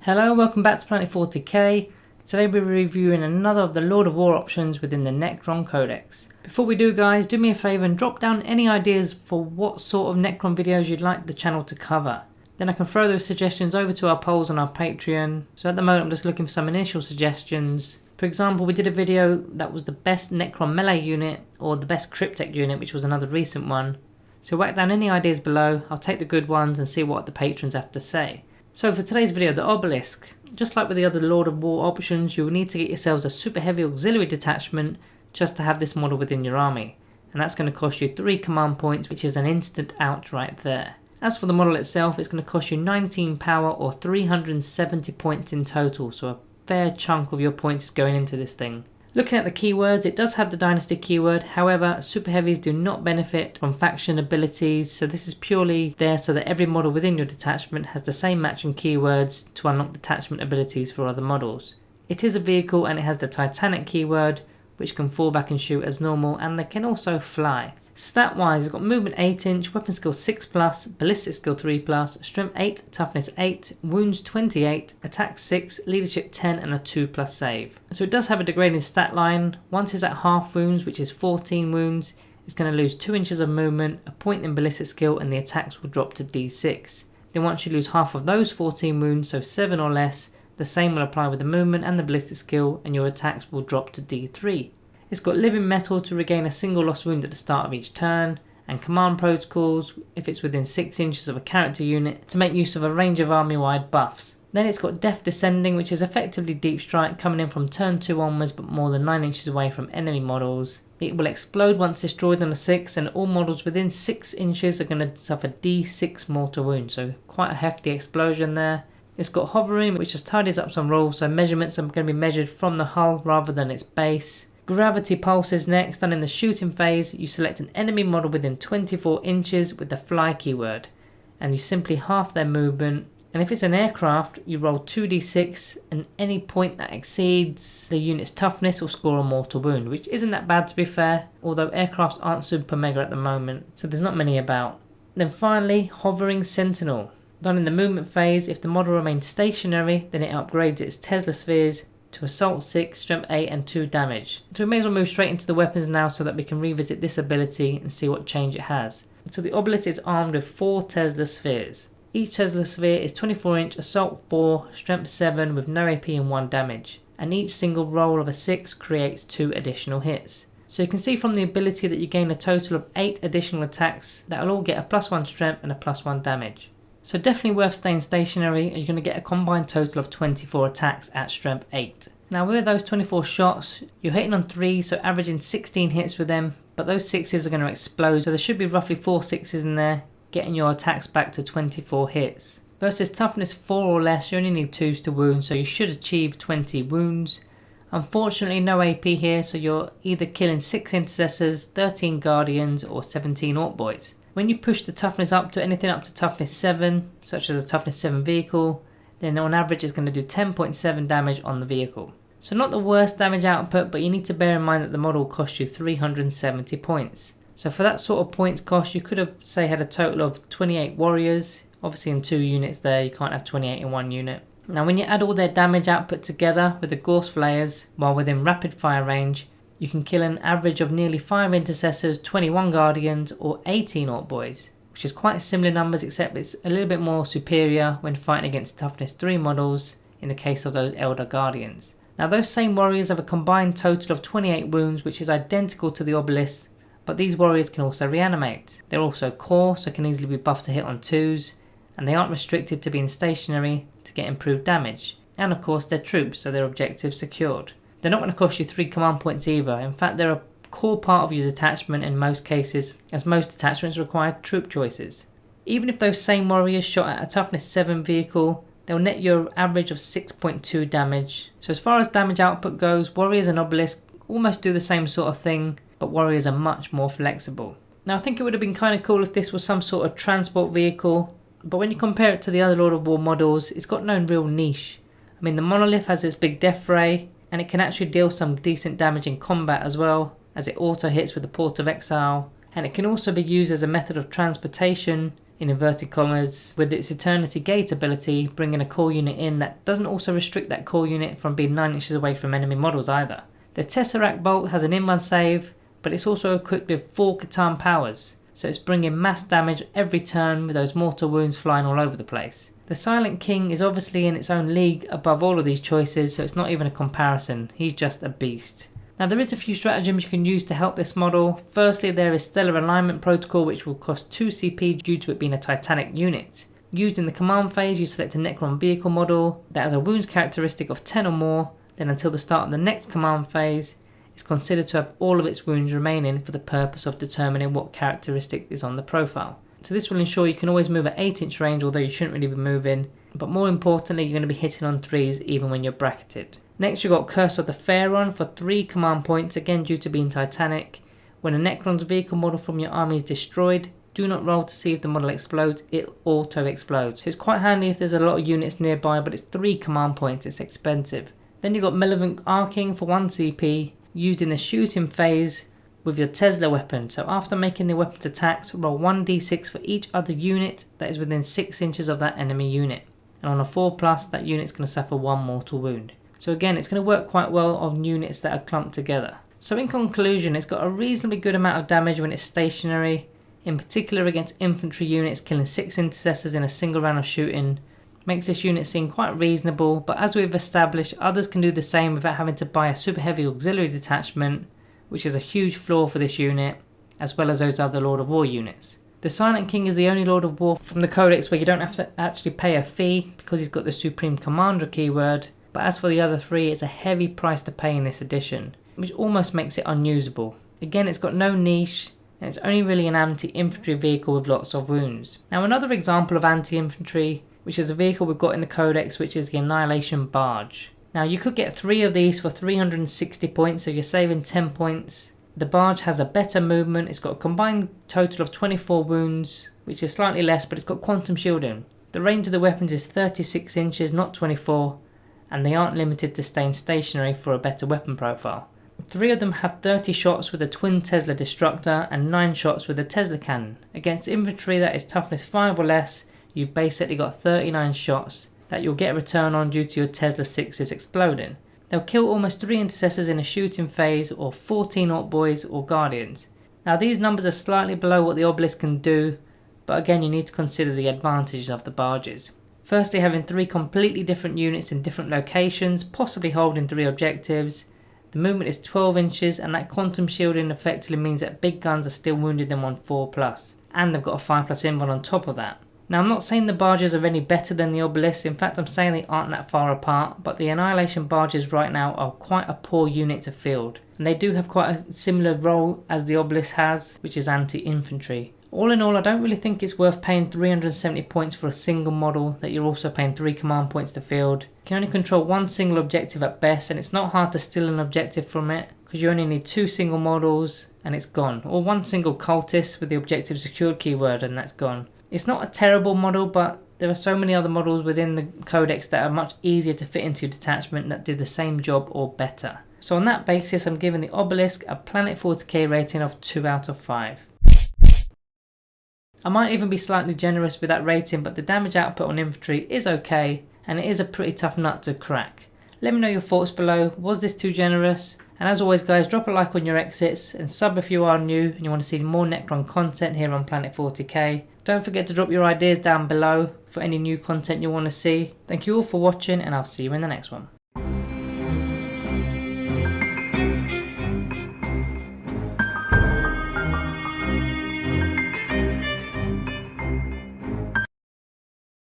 Hello, welcome back to Planet 40k. Today we're reviewing another of the Lord of War options within the Necron Codex. Before we do guys, do me a favour and drop down any ideas for what sort of Necron videos you'd like the channel to cover. Then I can throw those suggestions over to our polls on our Patreon. So at the moment I'm just looking for some initial suggestions. For example, we did a video that was the best Necron melee unit or the best Cryptek unit, which was another recent one. So whack down any ideas below, I'll take the good ones and see what the patrons have to say. So for today's video, the Obelisk. Just like with the other Lord of War options, you'll need to get yourselves a super heavy auxiliary detachment just to have this model within your army. And that's going to cost you 3 command points, which is an instant out right there. As for the model itself, it's going to cost you 19 power or 370 points in total, so a fair chunk of your points is going into this thing. Looking at the keywords, it does have the Dynasty keyword, however super heavies do not benefit from faction abilities, so this is purely there so that every model within your detachment has the same matching keywords to unlock detachment abilities for other models. It is a vehicle and it has the Titanic keyword, which can fall back and shoot as normal, and they can also fly. Stat wise, it's got movement 8 inch, weapon skill 6+, ballistic skill 3+, strength 8, toughness 8, wounds 28, attack 6, leadership 10 and a 2+ save. So it does have a degrading stat line. Once it's at half wounds, which is 14 wounds, it's going to lose 2 inches of movement, a point in ballistic skill, and the attacks will drop to D6. Then once you lose half of those 14 wounds, so 7 or less, the same will apply with the movement and the ballistic skill, and your attacks will drop to D3. It's got living metal to regain a single lost wound at the start of each turn, and command protocols if it's within 6 inches of a character unit to make use of a range of army-wide buffs. Then it's got death descending, which is effectively deep strike coming in from turn 2 onwards but more than 9 inches away from enemy models. It will explode once destroyed on a 6, and all models within 6 inches are going to suffer D6 mortal wounds, so quite a hefty explosion there. It's got hovering, which just tidies up some rules, so measurements are going to be measured from the hull rather than its base. Gravity pulse is next, and in the shooting phase you select an enemy model within 24 inches with the fly keyword, and you simply half their movement, and if it's an aircraft you roll 2d6 and any point that exceeds the unit's toughness will score a mortal wound, which isn't that bad to be fair, although aircrafts aren't super mega at the moment, so there's not many about. Then finally, hovering sentinel. Done in the movement phase, if the model remains stationary then it upgrades its Tesla spheres to assault 6, strength 8 and 2 damage. So we may as well move straight into the weapons now so that we can revisit this ability and see what change it has. So the Obelisk is armed with 4 Tesla spheres. Each Tesla sphere is 24 inch, assault 4, strength 7 with no AP and 1 damage. And each single roll of a 6 creates 2 additional hits. So you can see from the ability that you gain a total of 8 additional attacks that will all get a +1 strength and a +1 damage. So definitely worth staying stationary, and you're going to get a combined total of 24 attacks at strength 8. Now with those 24 shots, you're hitting on 3, so averaging 16 hits with them, but those 6s are going to explode, so there should be roughly 4 6s in there, getting your attacks back to 24 hits. Versus toughness 4 or less, you only need 2s to wound, so you should achieve 20 wounds. Unfortunately no AP here, so you're either killing 6 intercessors, 13 guardians or 17 orc boys. When you push the toughness up to anything up to toughness 7, such as a toughness 7 vehicle, then on average it's going to do 10.7 damage on the vehicle. So not the worst damage output, but you need to bear in mind that the model costs you 370 points. So for that sort of points cost, you could have say had a total of 28 warriors. Obviously in 2 units there, you can't have 28 in 1 unit. Now when you add all their damage output together with the Gorse Flayers, while within rapid fire range, you can kill an average of nearly 5 intercessors, 21 guardians or 18 orc boys, which is quite similar numbers except it's a little bit more superior when fighting against toughness 3 models in the case of those elder guardians. Now those same warriors have a combined total of 28 wounds, which is identical to the Obelisk, but these warriors can also reanimate. They're also core, so can easily be buffed to hit on 2s, and they aren't restricted to being stationary to get improved damage. And of course they're troops, so their objectives secured. They're not going to cost you 3 command points either. In fact, they're a core part of your detachment in most cases, as most detachments require troop choices. Even if those same warriors shot at a toughness 7 vehicle, they'll net your average of 6.2 damage. So as far as damage output goes, warriors and Obelisk almost do the same sort of thing, but warriors are much more flexible. Now I think it would have been kind of cool if this was some sort of transport vehicle, but when you compare it to the other Lord of War models, it's got no real niche. I mean, the Monolith has its big death ray, and it can actually deal some decent damage in combat as well, as it auto hits with the Port of Exile, and it can also be used as a method of transportation in inverted commas, with its Eternity Gate ability, bringing a core unit in that doesn't also restrict that core unit from being 9 inches away from enemy models either. The Tesseract Bolt has an in-run save, but it's also equipped with 4 Catan powers, so it's bringing mass damage every turn with those mortal wounds flying all over the place. The Silent King is obviously in its own league above all of these choices, so it's not even a comparison, he's just a beast. Now there is a few stratagems you can use to help this model. Firstly, there is Stellar Alignment Protocol, which will cost 2 CP due to it being a Titanic unit. Used in the command phase, you select a Necron vehicle model that has a wounds characteristic of 10 or more, then until the start of the next command phase, it's considered to have all of its wounds remaining for the purpose of determining what characteristic is on the profile. So this will ensure you can always move at 8-inch range, although you shouldn't really be moving, but more importantly you're going to be hitting on 3s even when you're bracketed. Next you've got Curse of the Pharaon for 3 command points, again due to being Titanic. When a Necron's vehicle model from your army is destroyed, do not roll to see if the model explodes, it auto explodes. So it's quite handy if there's a lot of units nearby, but it's 3 command points, it's expensive. Then you've got Malevolent Arcing for 1 CP, used in the shooting phase with your Tesla weapon. So after making the weapon's attacks, roll 1d6 for each other unit that is within 6 inches of that enemy unit. And on a 4+, that unit's going to suffer 1 mortal wound. So again, it's going to work quite well on units that are clumped together. So in conclusion, it's got a reasonably good amount of damage when it's stationary, in particular against infantry units, killing 6 intercessors in a single round of shooting. Makes this unit seem quite reasonable, but as we've established, others can do the same without having to buy a super heavy auxiliary detachment, which is a huge flaw for this unit, as well as those other Lord of War units. The Silent King is the only Lord of War from the Codex where you don't have to actually pay a fee because he's got the Supreme Commander keyword, but as for the other 3, it's a heavy price to pay in this edition, which almost makes it unusable. Again, it's got no niche, and it's only really an anti-infantry vehicle with lots of wounds. Now another example of anti-infantry, which is a vehicle we've got in the Codex, which is the Annihilation Barge. Now you could get 3 of these for 360 points, so you're saving 10 points. The barge has a better movement, it's got a combined total of 24 wounds, which is slightly less, but it's got quantum shielding. The range of the weapons is 36 inches, not 24, and they aren't limited to staying stationary for a better weapon profile. 3 of them have 30 shots with a twin Tesla destructor and 9 shots with a Tesla cannon. Against infantry that is toughness 5 or less, you've basically got 39 shots that you'll get a return on due to your Tesla 6s exploding. They'll kill almost 3 intercessors in a shooting phase, or 14 Orc Boys or Guardians. Now these numbers are slightly below what the Obelisk can do, but again you need to consider the advantages of the barges. Firstly, having 3 completely different units in different locations, possibly holding 3 objectives. The movement is 12 inches, and that quantum shielding effectively means that big guns are still wounding them on 4+, and they've got a 5+ invul on top of that. Now I'm not saying the barges are any better than the Obelisk, in fact I'm saying they aren't that far apart, but the Annihilation barges right now are quite a poor unit to field, and they do have quite a similar role as the Obelisk has, which is anti-infantry. All in all, I don't really think it's worth paying 370 points for a single model that you're also paying 3 command points to field. You can only control 1 single objective at best, and it's not hard to steal an objective from it, because you only need 2 single models and it's gone, or 1 single cultist with the objective secured keyword and that's gone. It's not a terrible model, but there are so many other models within the Codex that are much easier to fit into your detachment that do the same job or better. So on that basis, I'm giving the Obelisk a Planet 40k rating of 2 out of 5. I might even be slightly generous with that rating, but the damage output on infantry is okay, and it is a pretty tough nut to crack. Let me know your thoughts below. Was this too generous? And as always guys, drop a like on your exits, and sub if you are new and you want to see more Necron content here on Planet 40k. Don't forget to drop your ideas down below for any new content you want to see. Thank you all for watching, and I'll see you in the next one.